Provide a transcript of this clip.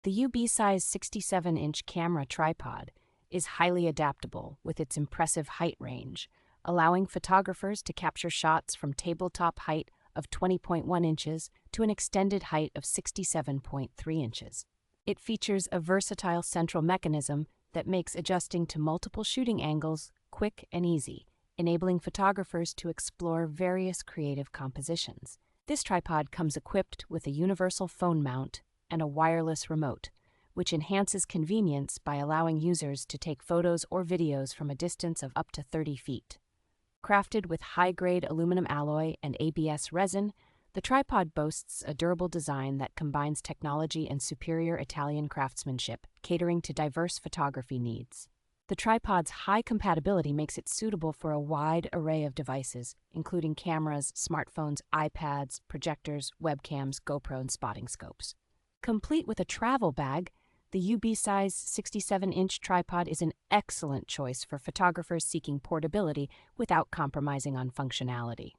The UBeesize 67-inch camera tripod is highly adaptable with its impressive height range, allowing photographers to capture shots from tabletop height of 20.1 inches to an extended height of 67.3 inches. It features a versatile central mechanism that makes adjusting to multiple shooting angles quick and easy, enabling photographers to explore various creative compositions. This tripod comes equipped with a universal phone mount and a wireless remote, which enhances convenience by allowing users to take photos or videos from a distance of up to 30 feet. Crafted with high-grade aluminum alloy and ABS resin, the tripod boasts a durable design that combines technology and superior Italian craftsmanship, catering to diverse photography needs. The tripod's high compatibility makes it suitable for a wide array of devices, including cameras, smartphones, iPads, projectors, webcams, GoPro, and spotting scopes. Complete with a travel bag, the UBeesize 67-inch tripod is an excellent choice for photographers seeking portability without compromising on functionality.